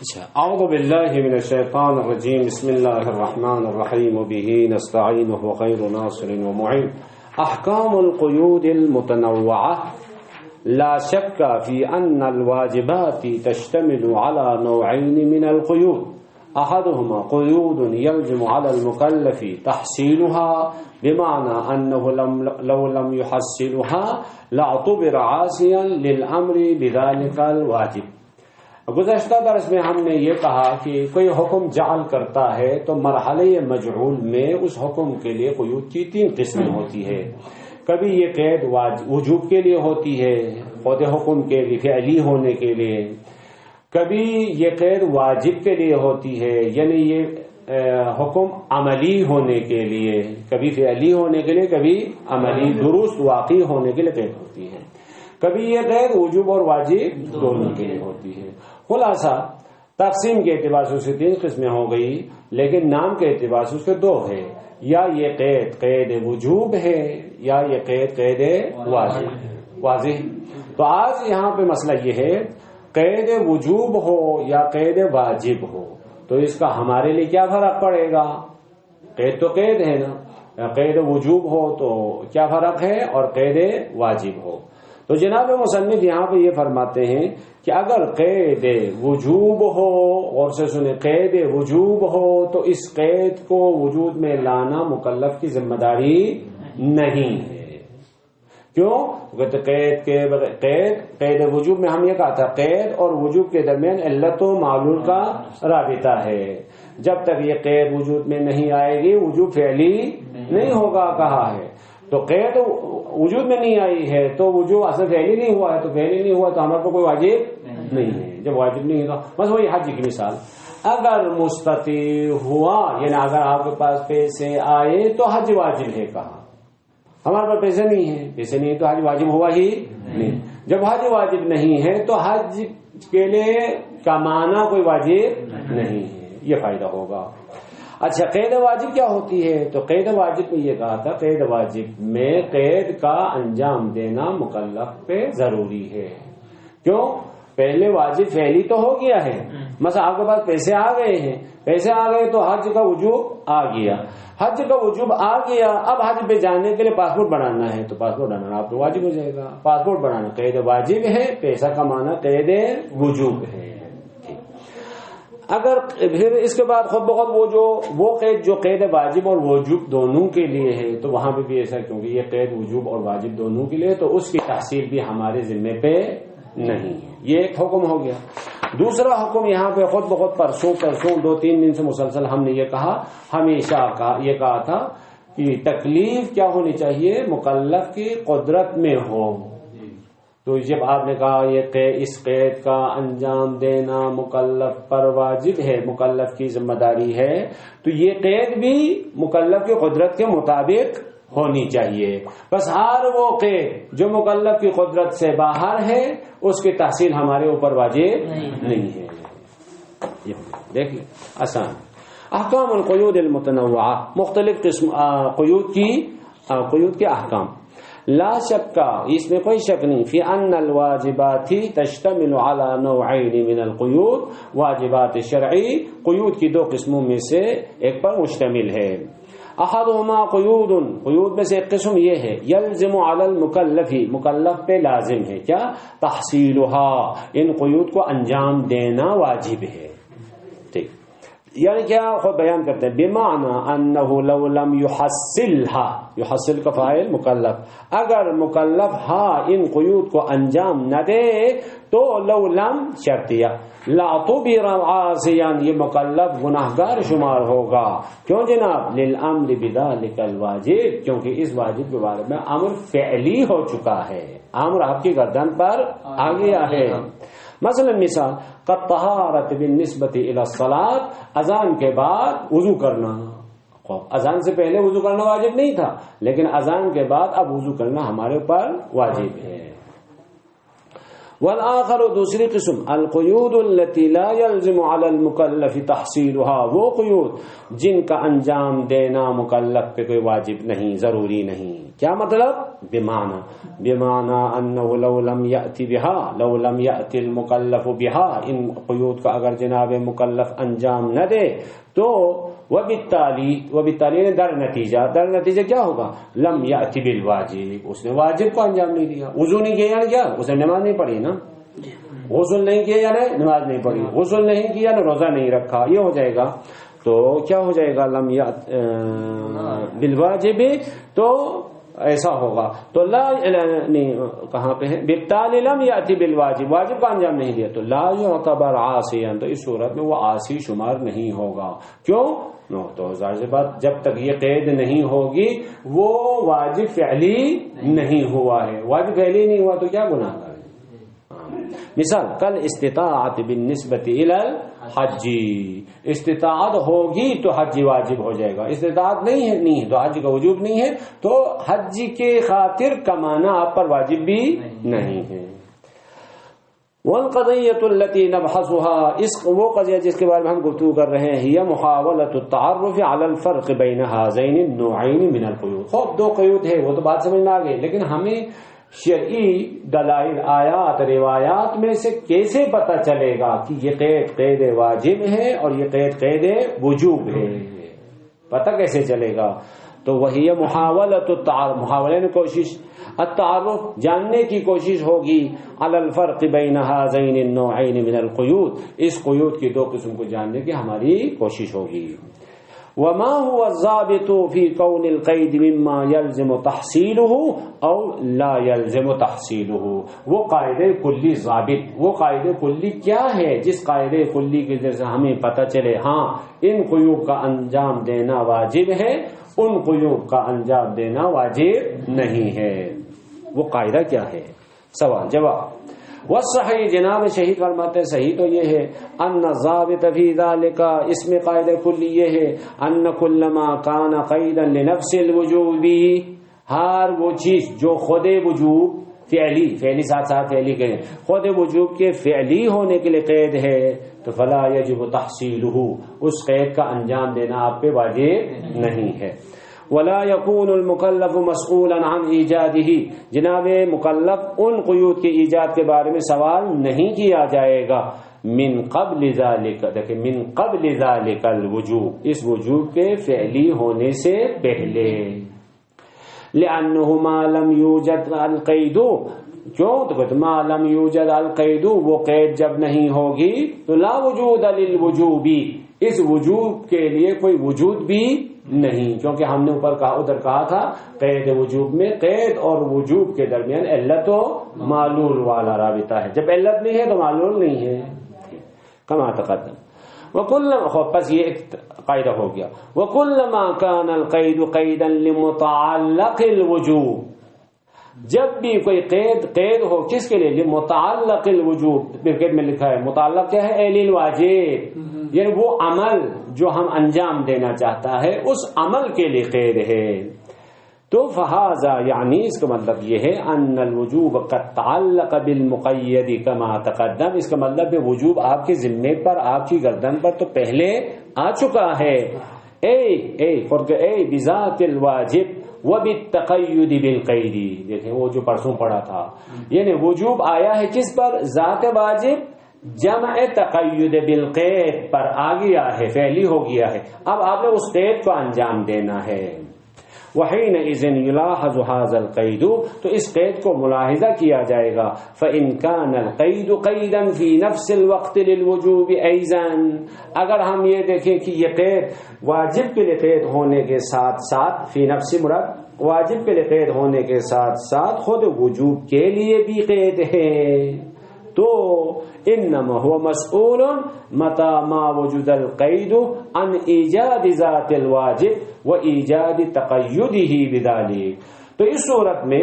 اعوذ باللہ من الشیطان الرجیم بسم اللہ الرحمن الرحیم وبہ نستعین وخیر ناصر ومعین احکام القیود المتنوعة لا شک فی ان الواجبات تشتمل على نوعین من القیود احدهما قیود یلزم على المکلف تحصیلها بمعنى انه لو لم يحصلها لاعتبر عاصیا للامر بذلك الواجب۔ گزشتہ درس میں ہم نے یہ کہا کہ کوئی حکم جعل کرتا ہے تو مرحلہ مجعول میں اس حکم کے لیے قیود کی تین قسمیں ہوتی ہے۔ کبھی یہ قید وجوب کے لیے ہوتی ہے، خود حکم کے لیے فعلی ہونے کے لیے، کبھی یہ قید واجب کے لیے ہوتی ہے، یعنی یہ حکم عملی ہونے کے لیے، کبھی فعلی ہونے کے لیے، کبھی عملی درست واقعی ہونے کے لیے قید ہوتی ہے۔ کبھی یہ قید وجوب اور واجب دونوں کے لیے ہوتی ہے۔ خلاصہ تقسیم کے اعتبار سے اسے تین قسمیں ہو گئی، لیکن نام کے اعتبار سے اس کے دو ہے، یا یہ قید وجوب ہے یا یہ قید واجب۔ واضح؟ تو آج یہاں پہ مسئلہ یہ ہے قید وجوب ہو یا قید واجب ہو تو اس کا ہمارے لیے کیا فرق پڑے گا؟ قید تو قید ہے نا، قید وجوب ہو تو کیا فرق ہے اور قید واجب ہو؟ تو جناب مصنف یہاں پہ یہ فرماتے ہیں کہ اگر قید وجوب ہو، اور سے سنیں، قید وجوب ہو تو اس قید کو وجود میں لانا مکلف کی ذمہ داری نہیں ہے۔ کیوں؟ قید وجوب میں ہم یہ کہا تھا قید اور وجوب کے درمیان علت و معلول کا رابطہ ہے۔ جب تک یہ قید وجود میں نہیں آئے گی وجوب فعلی نہیں ہوگا کہا ہے۔ تو قید وجود میں نہیں آئی ہے تو وجوب اصل فعلی نہیں ہوا ہے، تو فعلی نہیں ہوا تو ہمارے کو کوئی واجب نہیں ہے۔ جب واجب نہیں ہوگا، بس وہی حج کی مثال، اگر مستطیع ہوا یعنی اگر آپ کے پاس پیسے آئے تو حج واجب ہے کہا، ہمارے پاس پیسے نہیں ہیں، پیسے نہیں تو حج واجب ہوا ہی نہیں۔ جب حج واجب نہیں ہے تو حج کے لیے کمانا کوئی واجب نہیں ہے، یہ فائدہ ہوگا۔ اچھا، قید واجب کیا ہوتی ہے؟ تو قید واجب میں یہ کہا تھا قید واجب میں قید کا انجام دینا مکلف پہ ضروری ہے۔ کیوں؟ پہلے واجب فعلی تو ہو گیا ہے، مثلا آپ کے پاس پیسے آ گئے ہیں، پیسے آ گئے تو حج کا وجوب آ گیا، حج کا وجوب آ گیا، اب حج پہ جانے کے لیے پاسپورٹ بنانا ہے تو پاسپورٹ بنانا آپ کو واجب ہو جائے گا۔ پاسپورٹ بنانا قید واجب ہے، پیسہ کمانا قید وجوب ہے۔ اگر پھر اس کے بعد خود بخود وہ قید جو قید واجب اور وجوب دونوں کے لیے ہے تو وہاں پہ بھی ایسا، کیونکہ یہ قید وجوب اور واجب دونوں کے لیے تو اس کی تحصیل بھی ہمارے ذمے پہ نہیں ہے۔ یہ ایک حکم ہو گیا۔ دوسرا حکم یہاں پہ خود بخود پرسوں 2-3 دن سے مسلسل ہم نے یہ کہا، ہمیشہ یہ کہا تھا کہ تکلیف کیا ہونی چاہیے؟ مکلف کی قدرت میں ہو۔ تو جب آپ نے کہا اس قید کا انجام دینا مکلف پر واجب ہے، مکلف کی ذمہ داری ہے، تو یہ قید بھی مکلف کی قدرت کے مطابق ہونی چاہیے۔ بس ہر وہ قید جو مکلف کی قدرت سے باہر ہے اس کی تحصیل ہمارے اوپر واجب نہیں ہے۔ دیکھیے آسان، احکام القیود المتنوعہ، مختلف قسم قیود کے احکام۔ لا شک، اس میں کوئی شک نہیں، فی ان الواجبات تشتمل علی نوعین من القیود، واجبات شرعی قیود کی دو قسموں میں سے ایک پر مشتمل ہے۔ احدهما قیود میں سے ایک قسم یہ ہے یلزم علی المکلف، مکلف پہ لازم ہے کیا؟ تحصیلها، ان قیود کو انجام دینا واجب ہے۔ ٹھیک، یعنی کیا خود بیان کرتے ہیں، بمعنی انه لو لم يحصلها، يحصل کا فاعل مکلف، اگر مکلف ان قیود کو انجام نہ دے تو لو لم شرطیہ، لاعتبر عاصیا، یہ مکلف گناہگار شمار ہوگا۔ کیوں جناب؟ للامر بذلک الواجب، کیونکہ اس واجب کے بارے میں امر فعلی ہو چکا ہے، امر آپ کی گردن پر آ گیا ہے۔ مثلا مثال، قد طہارت بالنسبت الی الصلاۃ، اذان کے بعد وضو کرنا، اذان سے پہلے وضو کرنا واجب نہیں تھا لیکن اذان کے بعد اب وضو کرنا ہمارے اوپر واجب ہے۔ والآخر دوسری قسم القیود التي لا يلزم على المکلف تحصیلها، وہ قیود جن کا انجام دینا مکلف پہ کوئی واجب نہیں، ضروری نہیں. کیا مطلب؟ بمعنى انه لو لم يأتي بها، لو لم يأتي المکلف بها، ان قیود کا اگر جناب مکلف انجام نہ دے تو وبالتالي در نتیجہ کیا ہوگا؟ لم یأتی بالواجب، اس نے واجب کو انجام نہیں دیا. وضو نہیں کیا یعنی کیا؟ اس نے نماز نہیں پڑھی نا. غسل نہیں کیا یعنی نماز نہیں پڑھی. غسل نہیں کیا یعنی روزہ نہیں رکھا. یہ ہو جائے گا. تو کیا ہو جائے گا؟ لم یأتی بالواجب، تو ایسا ہوگا. تو لا کہاں پہ ہے؟ بالتالي لم یأتی بالواجب، واجب کا انجام نہیں دیا تو لا یعتبر عاصیا، تو اس صورت میں وہ عاصی شمار نہیں ہوگا. کیوں؟ تو ظاہر سی بات جب تک یہ قید نہیں ہوگی وہ واجب فعلی نہیں ہوا ہے. واجب فعلی نہیں ہوا تو کیا گناہ ہے؟ مثال کل استطاعت بالنسبت الى الحج، استطاعت ہوگی تو حج واجب ہو جائے گا. استطاعت نہیں ہے تو حج کا وجوب نہیں ہے، تو حج کے خاطر کمانا آپ پر واجب بھی نہیں ہے. والقضیۃ التي نبحثها، اس وہ قضیہ جس کے بارے میں ہم گفتگو کر رہے ہیں، یہ محاولۃ التعرف علی الفرق بین هذین النوعین من القیود. خوب دو قیود ہے وہ تو بات سمجھ میں آ گئی، لیکن ہمیں شرعی دلائل آیات روایات میں سے کیسے پتہ چلے گا کہ یہ قید واجب ہے اور یہ قید وجوب ہے؟ پتہ کیسے چلے گا؟ تو وہی محاولۃ التعارف، محاولے میں کوشش، التعارف جاننے کی کوشش ہوگی، علی الفرق بین هذین النوعین من القیود، اس قیود کی دو قسم کو جاننے کی ہماری کوشش ہوگی. وما هو الضابط في كون القید مما يلزم تحصیلہ او لا يلزم تحصیلہ، وہ قاعدہ کلی ضابط، وہ قاعدہ کلی کیا ہے جس قاعدہ کلی کی وجہ سے ہمیں پتہ چلے ہاں ان قیود کا انجام دینا واجب ہے، ان قیود کا انجام دینا واجب نہیں ہے. وہ قاعدہ کیا ہے؟ سوال جواب. والصحیح، جناب صحیح فرماتے صحیح تو یہ ہے ان الضابط فی ذلک، اس میں قاعدہ کلی یہ ہے ان کل ما کان قیدا لنفس الوجوب، ہر وہ چیز جو خود وجوب فعلی ساتھ فعلی کے خود وجوب کے فعلی ہونے کے لیے قید ہے تو فلا یجب تحصیلہ، اس قید کا انجام دینا آپ پہ واجب نہیں ہے. ولا يكون المكلف مسؤولا عن ایجادہ، جناب مکلف ان قیود کے ایجاد کے بارے میں سوال نہیں کیا جائے گا. من قبل ذلك، دیکھیں من قبل ذلك الوجوب، اس وجوب کے فعلی ہونے سے پہلے. لأنه ما لم يوجد القید، کیوں؟ تو ما لم يوجد القید، وہ قید جب نہیں ہوگی تو لا وجود للوجوب، اس وجوب کے لیے کوئی وجود بھی نہیں، کیونکہ ہم نے ادھر کہا تھا قید وجوب میں قید اور وجوب کے درمیان علت و معلول والا رابطہ ہے. جب علت نہیں ہے تو معلول نہیں ہے، کما تقدم. پس یہ ایک قاعدہ ہو گیا. وَكُلَّمَا كَانَ الْقَيْدُ قَيْدًا لِمُتَعَلَّقِ الْوُجُوبِ، جب بھی کوئی قید ہو کس کے لیے؟ لِمُتَعَلَّقِ الْوُجُوب، قید میں لکھا ہے متعلق کیا ہے؟ لِلْوَاجِب، یعنی وہ عمل جو ہم انجام دینا چاہتا ہے اس عمل کے لیے قید ہے. تو فہذا یعنی اس کا مطلب یہ ہے ان الوجوب قد تعلق بالمقید کما تقدم، اس کا مطلب ہے وجوب آپ کے ذمے پر، آپ کی گردن پر تو پہلے آ چکا ہے. بذات الواجب وبالتقید بالقید، دیکھیں وہ جو پرسوں پڑھا تھا، یعنی وجوب آیا ہے کس پر؟ ذات واجب جمع تقید بالقید پر آ گیا ہے، فعلی ہو گیا ہے. اب آپ نے اس قید کو انجام دینا ہے. وحينئذ يلاحظ هذا القید، تو اس قید کو ملاحظہ کیا جائے گا. فإن كان القید قیدا في نفس الوقت للوجوب أيضا، اگر ہم یہ دیکھیں کہ یہ قید واجب کے لیے قید ہونے کے ساتھ ساتھ، فی نفس مراد واجب کے لیے قید ہونے کے ساتھ ساتھ خود وجوب کے لیے بھی قید ہے، تو انما هو مسئول متى ما وجد القید عن ایجاد ذات الواجب و ایجاد تقیدہ بذلک. تو اس صورت میں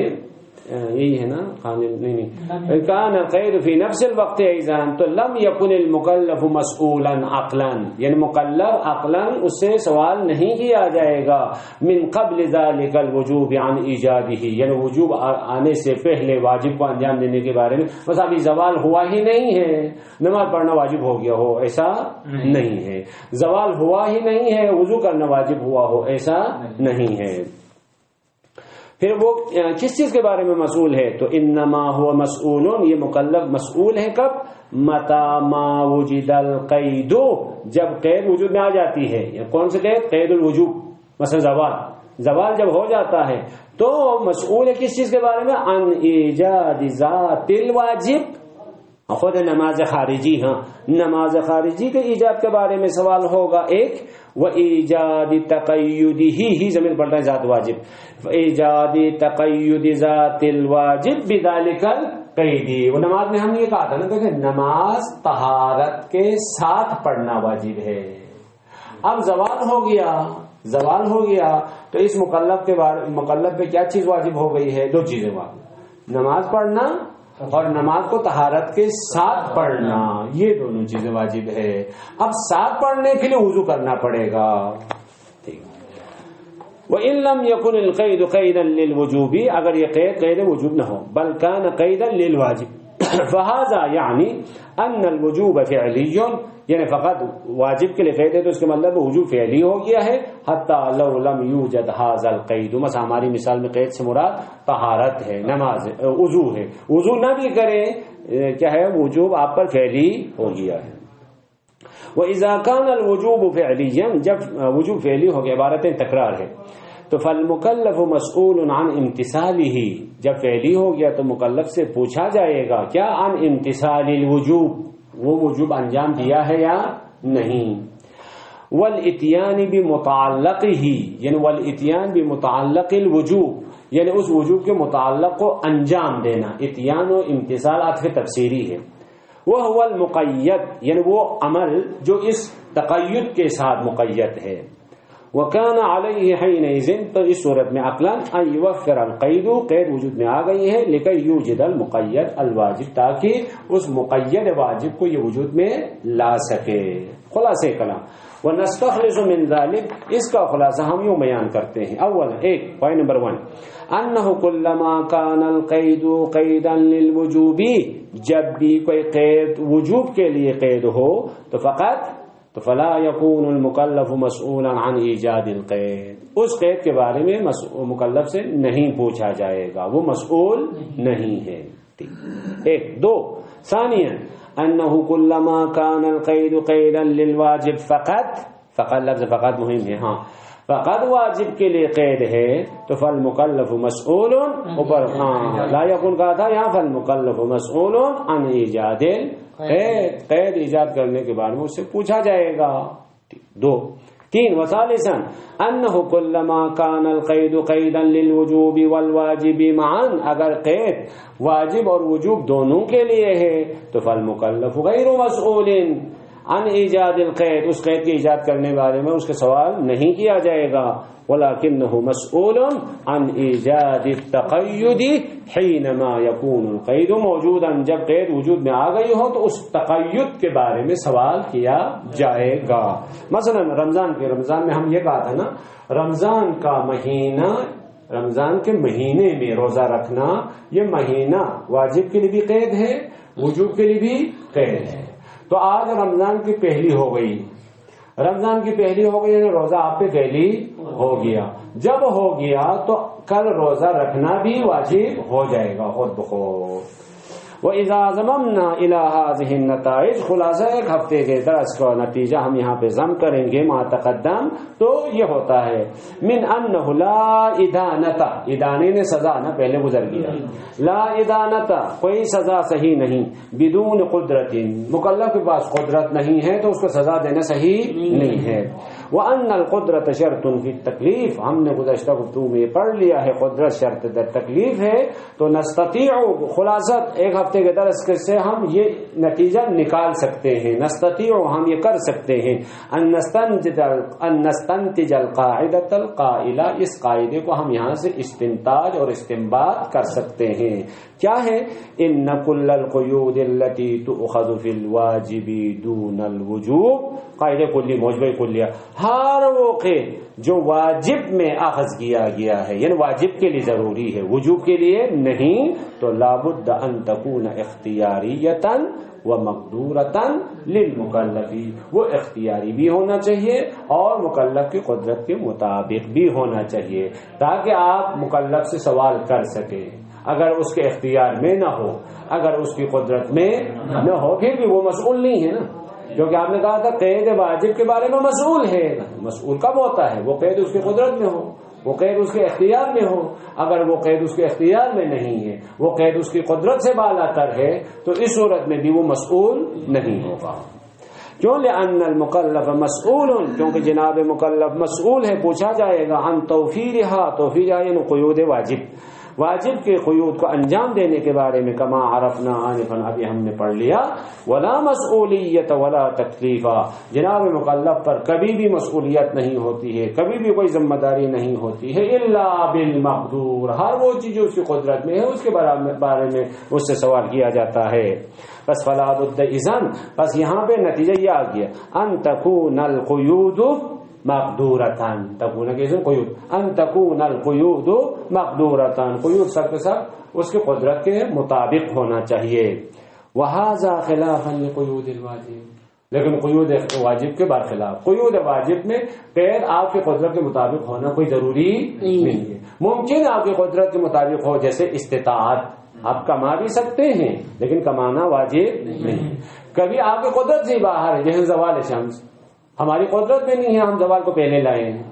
یہی ہے نا نہیں کان القید فی نفس الوقت ایضاً تو لم یکن المکلف مسئولا عقلا، یعنی مکلف عقلا اس سے سوال نہیں کیا جائے گا من قبل ذلك الوجوب عن ایجادہ، یعنی وجوب آنے سے پہلے واجب کو انجام دینے کے بارے میں، بس ابھی زوال ہوا ہی نہیں ہے نماز پڑھنا واجب ہو گیا ہو، ایسا نہیں ہے، زوال ہوا ہی نہیں ہے وضو کرنا واجب ہوا ہو، ایسا نہیں ہے۔ پھر وہ کس چیز کے بارے میں مسئول ہے؟ تو انما هو مسئول، یہ مکلف مسئول ہے کب؟ متا ما وجد القید، جب قید وجود میں آ جاتی ہے۔ کون سے قید؟ قید الوجوب، مثلا زوال جب ہو جاتا ہے تو مسئول ہے کس چیز کے بارے میں؟ عن ایجاد ذات الواجب، خود نماز خارجی، ہاں نماز خارجی کے ایجاد کے بارے میں سوال ہوگا ایک، و ایجاد تقیدہ ہی ضمیر پڑتا ہے ذات واجب، ایجاد تقید ذات الواجب بذلک القید۔ وہ نماز میں ہم نے یہ کہا تھا نا کہ نماز طہارت کے ساتھ پڑھنا واجب ہے، اب زوال ہو گیا تو اس مکلف پہ کیا چیز واجب ہو گئی ہے؟ دو چیزیں واجب، نماز پڑھنا اور نماز کو طہارت کے ساتھ پڑھنا، یہ دونوں چیزیں واجب ہے۔ اب ساتھ پڑھنے کے لیے وضو کرنا پڑے گا، ٹھیک۔ وَإِن لَمْ يَكُنِ الْقَيْدُ قَيْدًا لِلْوُجُوبِ، اگر یہ قید وجوب نہ ہو، بل كان قيدا للواجب، فهذا يعني ان الوجوب فعلی، یعنی فقط واجب کے لیے قید ہے تو اس کے مطلب وجوب فعلی ہو گیا ہے، حتی لو لم یوجد هذا القید، مثلا ہماری مثال میں قید سے مراد طہارت ہے، نماز وضو ہے، وضو نہ بھی کرے کیا ہے وجوب آپ پر فعلی ہو گیا ہے۔ وَإِذَا كَانَ الْوُجُوبُ فِعْلِيًّا، جب وجوب فعلی ہو گیا، عبارتیں تکرار ہے، تو فالمکلف مسئول عن امتثالہ، جب فعلی ہو گیا تو مکلف سے پوچھا جائے گا کیا؟ عن امتثال الوجوب، وہ وجوب انجام دیا ہے یا نہیں۔ والاتیان بمتعلقہ، یعنی والاتیان بمتعلق الوجوب، یعنی اس وجوب کے متعلق کو انجام دینا، اتیان و امتثال عطف تفسیری ہے۔ وہو المقید، یعنی وہ عمل جو اس تقید کے ساتھ مقید ہے۔ وَكَانَ عَلَيْهِ حِينَئِذٍ، تو اس صورت میں عقلاً أَن يُوَفِّرَ الْقَيْدُ، قید وجود میں آ گئی ہے، لِكَيْ يُوجِدَ الْمُقَيَّدَ الْوَاجِب، تاکہ اس مقید واجب کو یہ وجود میں لا سکے۔ خلاصہ کلام، وَنَسْتَخْلِصُ مِنْ ذَلِكَ، اس کا خلاصہ ہم یوں بیان کرتے ہیں۔ اولا پوائنٹ نمبر 1، أَنَّهُ كُلَّمَا كَانَ الْقَيْدُ قَيْدًا لِلْوُجُوبِ، جب بھی کوئی قید وجوب کے لیے قید ہو تو فلا يكون المکلف مسئولا عن ایجاد القید، اس قید کے بارے میں مکلف سے نہیں پوچھا جائے گا، وہ مسئول نہیں ہے۔ ایک دو، ثانیا انه كلما كان القید قیدا للواجب فقط لفظ فقط مهم ہے، ہاں فقط واجب کے لیے قید ہے تو فالمکلف مسئول، اوپر لا یکن کہا تھا، یہاں فالمکلف مسئول عن ایجاد قید ایجاد کرنے کے بارے میں اس سے پوچھا جائے گا۔ دو، تین، وثالثا انه كلما كان القید قیدا للوجوب والواجب معا، اگر قید واجب اور وجوب دونوں کے لیے ہے تو فالمکلف غیر مسئول عن ایجاد القید، اس قید کے ایجاد کرنے بارے میں اس کے سوال نہیں کیا جائے گا، ولکنہ مسئول عن ایجاد التقید حینما یکون القید موجودا، جب قید وجود میں آ گئی ہو تو اس تقید کے بارے میں سوال کیا جائے گا۔ مثلا رمضان میں ہم یہ کہا تھا نا، رمضان کا مہینہ، رمضان کے مہینے میں روزہ رکھنا، یہ مہینہ واجب کے لیے بھی قید ہے، وجوب کے لیے بھی قید ہے۔ تو آج رمضان کی پہلی ہو گئی، یعنی روزہ آپ پہ پہلی ہو گیا، جب ہو گیا تو کل روزہ رکھنا بھی واجب ہو جائے گا خود بخود۔ وَإِذَا ضَمَمْنَا إِلَى هَذِهِ النَّتَائِجِ، خلاصہ ایک ہفتے کے درس کا نتیجہ ہم یہاں پہ ضم کریں گے ما تقدم، تو یہ ہوتا ہے من انہ لا ادانتا، ادانے نے سزا نہ پہلے گزر گیا، لا ادانتا کوئی سزا صحیح نہیں، بدون قدرت، مکلف کے پاس قدرت نہیں ہے تو اس کو سزا دینا صحیح نہیں ہے۔ وَأَنَّ الْقُدْرَةَ شَرْطٌ فِي التَّكْلِيفِ، ہم نے گزشتہ گفتگو میں پڑھ لیا ہے قدرت شرط در تکلیف ہے، تو نستطيع، خلاصہ ایک ہفتے کے درس سے ہم یہ نتیجہ نکال سکتے ہیں، نستطيع ہم یہ کر سکتے ہیں، ان نستنتج القاعدۃ القائلہ، اس قاعدے کو ہم یہاں سے استنتاج اور استنباط کر سکتے ہیں. کیا ہے؟ ان کل القیود التي تؤخذ في الواجب دون الوجوب، قاعدہ کلی موجبہ کلیہ، ہر وہ قید جو واجب میں اخذ کیا گیا ہے، یعنی واجب کے لیے ضروری ہے، وجوب کے لیے نہیں، تو لابد ان تکون اختیاریۃ ومقدورۃ للمکلف، وہ اختیاری بھی ہونا چاہیے اور مکلف کی قدرت کے مطابق بھی ہونا چاہیے، تاکہ آپ مکلف سے سوال کر سکیں. اگر اس کے اختیار میں نہ ہو، اگر اس کی قدرت میں نہ ہو، پھر بھی وہ مسئول نہیں ہے نا، کیونکہ آپ نے کہا تھا قید واجب کے بارے میں مسئول ہے. مسئول کب ہوتا ہے؟ وہ قید اس کی قدرت میں ہو، وہ قید اس کے اختیار میں ہو. اگر وہ قید اس کے اختیار میں نہیں ہے، وہ قید اس کی قدرت سے بالا تر ہے، تو اس صورت میں بھی وہ مسئول نہیں ہوگا. کیوں؟ لأن المکلف مسئول، کیونکہ جناب مکلف مسئول ہے، پوچھا جائے گا عن توفیرها یعنی قیود واجب کے قیود کو انجام دینے کے بارے میں، کما عرفنا آنفا، ابھی ہم نے پڑھ لیا. ولا مسئولیت ولا تکلیفا، جناب مکلف پر کبھی بھی مسئولیت نہیں ہوتی ہے، کبھی بھی کوئی ذمہ داری نہیں ہوتی ہے، الا بالمقدور، ہر وہ چیز جو اس کی قدرت میں ہے اس کے بارے میں اس سے سوال کیا جاتا ہے. بس فلا بد اذن، بس یہاں پہ نتیجہ یہ آ گیا، ان تکون القیود مقدورتان، تکون کیسے قیود، ان تکون القیود مقدورتان، قیود سب کے سب اس کی قدرت کے مطابق ہونا چاہیے. وہذا خلافا لقیود الواجب، لیکن قیود واجب کے برخلاف. قیود واجب میں قید آپ کی قدرت کے مطابق ہونا کوئی ضروری نہیں ہے. ممکن آپ کی قدرت کے مطابق ہو، جیسے استطاعت، آپ کما بھی سکتے ہیں لیکن کمانا واجب نہیں. کبھی آپ کی قدرت سے باہر ہے، جیسے زوال شمس، ہماری قدرت میں نہیں ہے، ہم زوال کو پہلے لائے ہیں،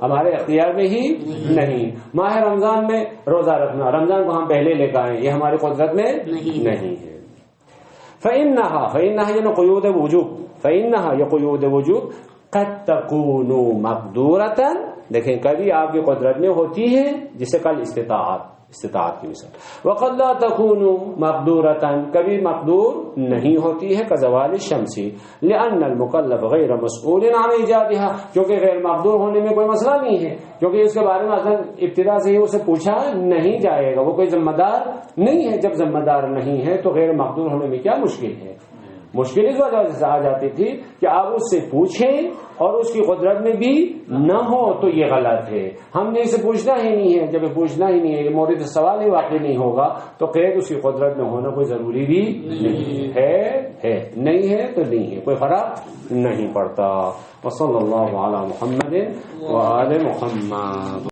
ہمارے اختیار میں ہی نہیں. ماہ رمضان میں روزہ رکھنا، رمضان کو ہم پہلے لے کے آئے، یہ ہماری قدرت میں نہیں ہے. فإنها یعنی قیود وجوب، فإنها یہ قیود وجوب قد تكون مقدورة، دیکھیں کبھی آپ کی قدرت میں ہوتی ہے، جسے کل استطاعت کی مثال. وقد لا تكون مقدورة، کبھی مقدور نہیں ہوتی ہے، كزوال الشمس، لأن المکلف غیر مسئول عن ایجادها، کیونکہ غیر مقدور ہونے میں کوئی مسئلہ نہیں ہے، کیونکہ اس کے بارے میں اصلا ابتدا سے ہی اسے پوچھا نہیں جائے گا، وہ کوئی ذمہ دار نہیں ہے. جب ذمہ دار نہیں ہے تو غیر مقدور ہونے میں کیا مشکل ہے؟ مشکل اس وجہ سے آ جاتی تھی کہ آپ اس سے پوچھیں اور اس کی قدرت میں بھی نہ ہو تو یہ غلط ہے. ہم نے اسے پوچھنا ہی نہیں ہے، جب پوچھنا ہی نہیں ہے، یہ مورد سوال ہی واقع نہیں ہوگا، تو قید اس کی قدرت میں ہونا کوئی ضروری بھی نہیں ہے، نہیں ہے تو نہیں ہے، کوئی فرق نہیں پڑتا. وصلی اللہ علی محمد وآل محمد.